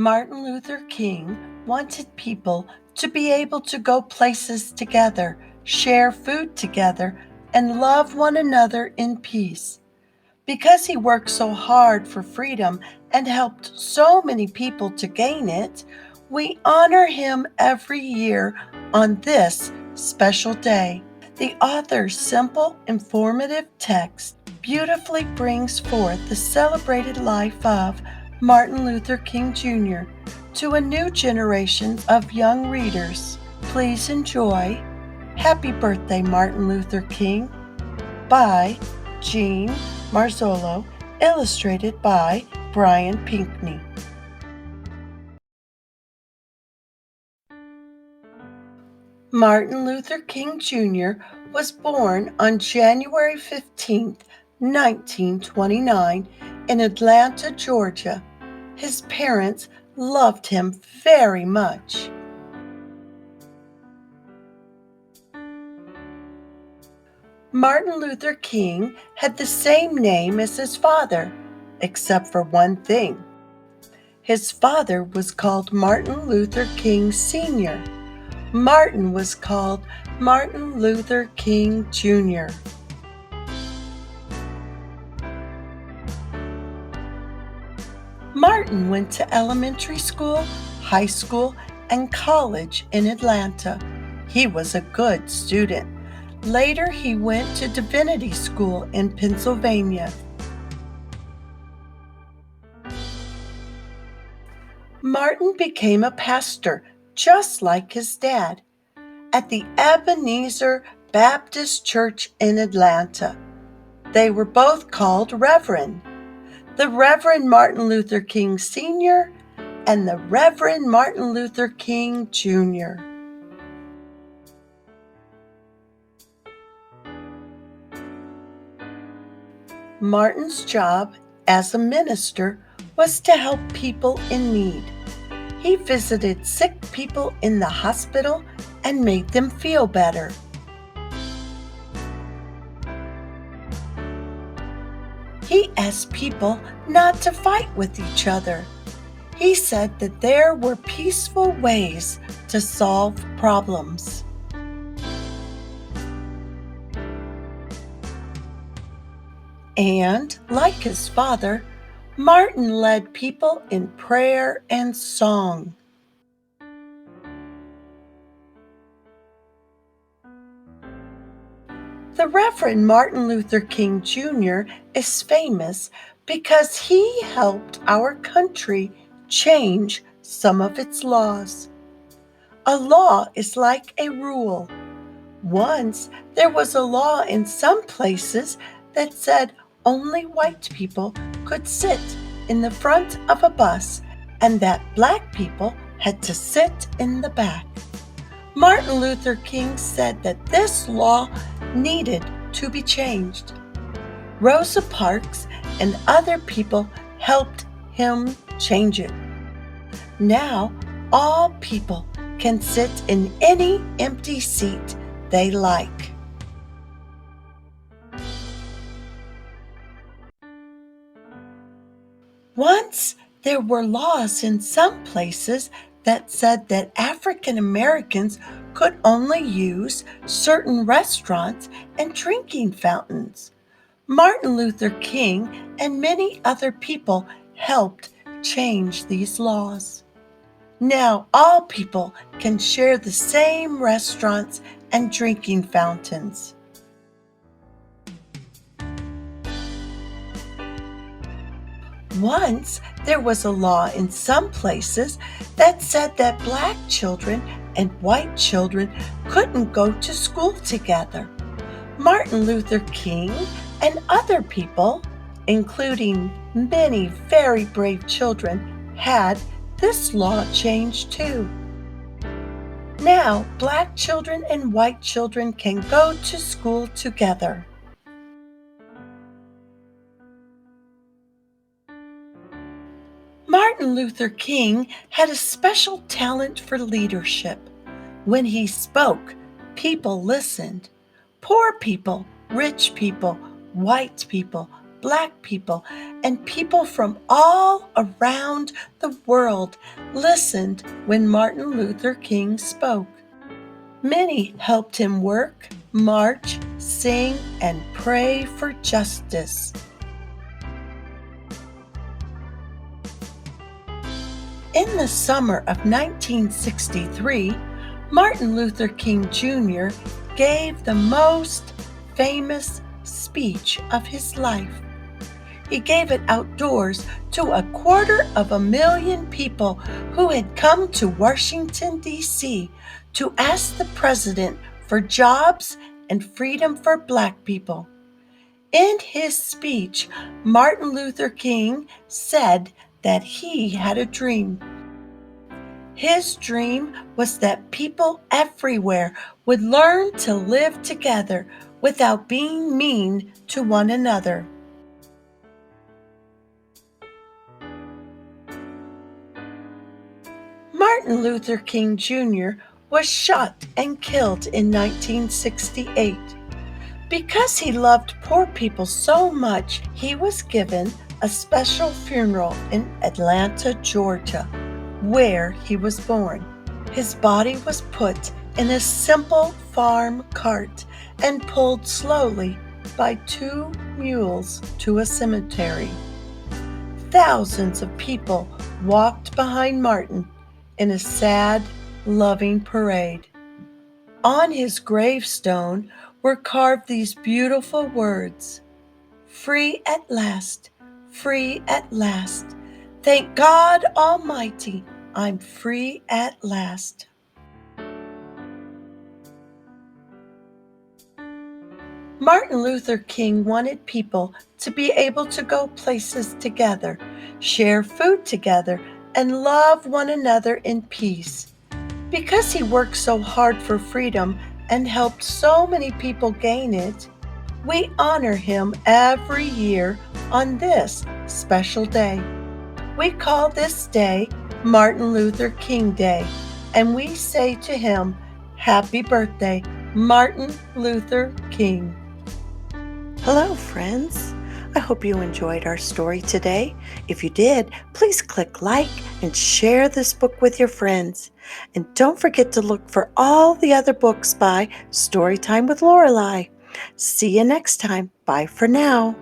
Martin Luther King wanted people to be able to go places together, share food together, and love one another in peace. Because he worked so hard for freedom and helped so many people to gain it, we honor him every year on this special day. The author's simple, informative text beautifully brings forth the celebrated life of Martin Luther King Jr. to a new generation of young readers. Please enjoy Happy Birthday, Martin Luther King by Jean Marzollo, illustrated by Brian Pinkney. Martin Luther King Jr. was born on January 15, 1929, in Atlanta, Georgia. His parents loved him very much. Martin Luther King had the same name as his father, except for one thing. His father was called Martin Luther King Sr. Martin was called Martin Luther King Jr. Martin went to elementary school, high school, and college in Atlanta. He was a good student. Later, he went to divinity school in Pennsylvania. Martin became a pastor, just like his dad, at the Ebenezer Baptist Church in Atlanta. They were both called Reverend. The Reverend Martin Luther King Sr. and the Reverend Martin Luther King Jr. Martin's job as a minister was to help people in need. He visited sick people in the hospital and made them feel better. He asked people not to fight with each other. He said that there were peaceful ways to solve problems. And, like his father, Martin led people in prayer and song. The Reverend Martin Luther King Jr. is famous because he helped our country change some of its laws. A law is like a rule. Once there was a law in some places that said only white people could sit in the front of a bus and that black people had to sit in the back. Martin Luther King said that this law needed to be changed. Rosa Parks and other people helped him change it. Now, all people can sit in any empty seat they like. Once there were laws in some places that said that African Americans could only use certain restaurants and drinking fountains. Martin Luther King and many other people helped change these laws. Now all people can share the same restaurants and drinking fountains. Once there was a law in some places that said that black children and white children couldn't go to school together. Martin Luther King and other people, including many very brave children, had this law changed too. Now, black children and white children can go to school together. Martin Luther King had a special talent for leadership. When he spoke, people listened. Poor people, rich people, white people, Black people, and people from all around the world listened when Martin Luther King spoke. Many helped him work, march, sing, and pray for justice. In the summer of 1963, Martin Luther King Jr. gave the most famous speech of his life. He gave it outdoors to 250,000 people who had come to Washington, D.C. to ask the president for jobs and freedom for Black people. In his speech, Martin Luther King said that he had a dream. His dream was that people everywhere would learn to live together without being mean to one another. Martin Luther King Jr. was shot and killed in 1968. Because he loved poor people so much, he was given a special funeral in Atlanta, Georgia, where he was born. His body was put in a simple farm cart and pulled slowly by 2 mules to a cemetery. Thousands of people walked behind Martin in a sad, loving parade. On his gravestone were carved these beautiful words: "Free at last, free at last. Thank God Almighty, I'm free at last." Martin Luther King wanted people to be able to go places together, share food together, and love one another in peace. Because he worked so hard for freedom and helped so many people gain it, we honor him every year on this special day. We call this day Martin Luther King Day, and we say to him, "Happy birthday, Martin Luther King." Hello, friends. I hope you enjoyed our story today. If you did, please click like and share this book with your friends. And don't forget to look for all the other books by Storytime with Lorelei. See you next time. Bye for now.